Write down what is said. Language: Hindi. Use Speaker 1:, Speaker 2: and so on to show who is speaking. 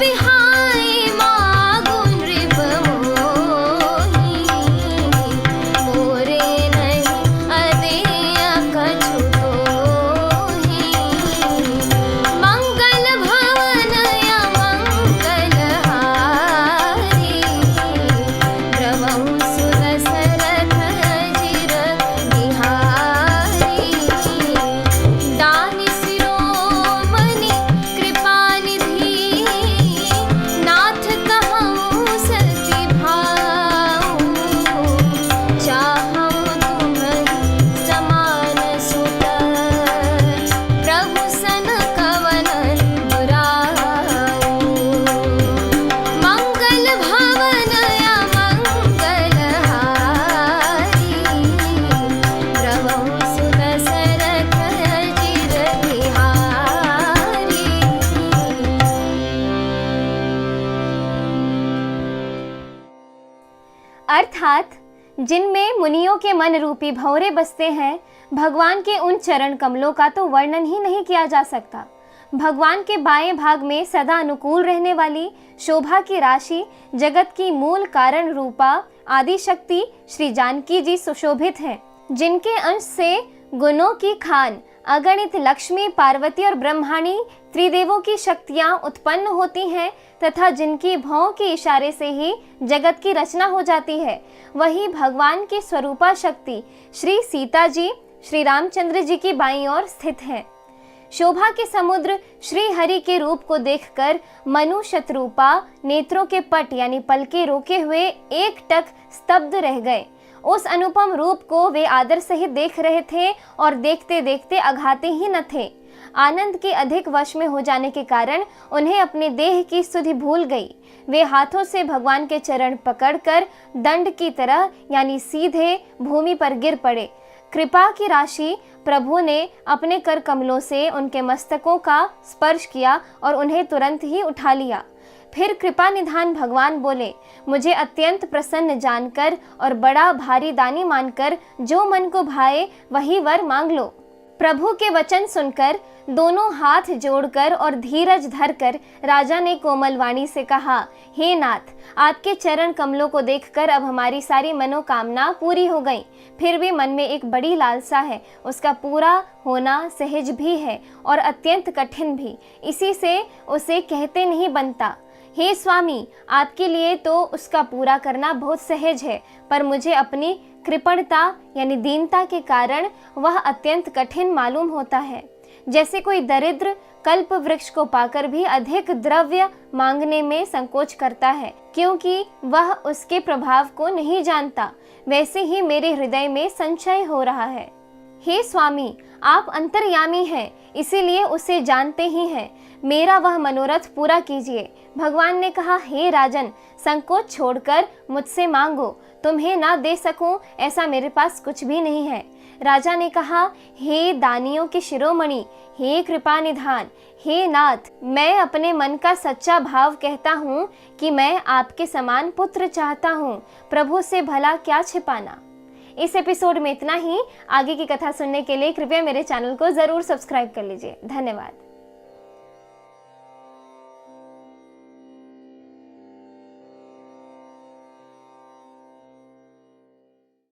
Speaker 1: बिहाई मागु नृप मोही, मोरे नहीं अदेय कछु तोही। मंगल भवन अमंगल हारी, द्रवहु सुदशरथ अजिर बिहारी। दानि शिरोमणि कृपानिधि, नाथ कहउँ सति भाऊ। चाहउँ तुम्हि समान सुत, प्रभु सन कवन दुराऊ। मंगल भवन अमंगल हारी, द्रवहु सुदशरथ अजिर बिहारी।
Speaker 2: अर्थात जिनमें मुनियों के मन रूपी भंवरे बसते हैं, भगवान के उन चरण कमलों का तो वर्णन ही नहीं किया जा सकता। भगवान के बाएं भाग में सदा अनुकूल रहने वाली शोभा की राशि, जगत की मूल कारण रूपा आदि शक्ति श्री जानकी जी सुशोभित हैं, जिनके अंश से गुणों की खान अगणित लक्ष्मी, पार्वती और ब्रह्माणी त्रिदेवों की शक्तियां उत्पन्न होती हैं तथा जिनकी भौं के इशारे से ही जगत की रचना हो जाती है, वही भगवान की स्वरूपा शक्ति श्री सीता जी श्री रामचंद्र जी की बाईं ओर स्थित है। शोभा के समुद्र श्री हरि के रूप को देखकर मनु शत्रुपा नेत्रों के पट यानी पलके रोके हुए एकटक स्तब्ध रह गए। उस अनुपम रूप को वे आदर सहित देख रहे थे और देखते देखते अघाते ही न थे। आनंद के अधिक वश में हो जाने के कारण उन्हें अपने देह की सुधि भूल गई। वे हाथों से भगवान के चरण पकड़कर दंड की तरह यानी सीधे भूमि पर गिर पड़े। कृपा की राशि प्रभु ने अपने कर कमलों से उनके मस्तकों का स्पर्श किया और उन्हें तुरंत ही उठा लिया। फिर कृपा निधान भगवान बोले, मुझे अत्यंत प्रसन्न जानकर और बड़ा भारी दानी मानकर जो मन को भाए वही वर मांग लो। प्रभु के वचन सुनकर दोनों हाथ जोड़कर और धीरज धरकर राजा ने कोमल वाणी से कहा, हे नाथ, आपके चरण कमलों को देखकर अब हमारी सारी मनोकामना पूरी हो गई। फिर भी मन में एक बड़ी लालसा है, उसका पूरा होना सहज भी है और अत्यंत कठिन भी, इसी से उसे कहते नहीं बनता। हे स्वामी, आपके लिए तो उसका पूरा करना बहुत सहज है, पर मुझे अपनी कृपणता यानी दीनता के कारण वह अत्यंत कठिन मालूम होता है। जैसे कोई दरिद्र कल्प वृक्ष को पाकर भी अधिक द्रव्य मांगने में संकोच करता है, क्योंकि वह उसके प्रभाव को नहीं जानता, वैसे ही मेरे हृदय में संशय हो रहा है। हे स्वामी, आप अंतर्यामी हैं, इसीलिए उसे जानते ही हैं। मेरा वह मनोरथ पूरा कीजिए। भगवान ने कहा, हे राजन, संकोच छोड़कर मुझसे मांगो। तुम्हें ना दे सकूं ऐसा मेरे पास कुछ भी नहीं है। राजा ने कहा, हे दानियों के शिरोमणि, हे कृपा निधान, हे नाथ, मैं अपने मन का सच्चा भाव कहता हूँ कि मैं आपके समान पुत्र चाहता हूँ। प्रभु से भला क्या छिपाना। इस एपिसोड में इतना ही। आगे की कथा सुनने के लिए कृपया मेरे चैनल को जरूर सब्सक्राइब कर लीजिए। धन्यवाद।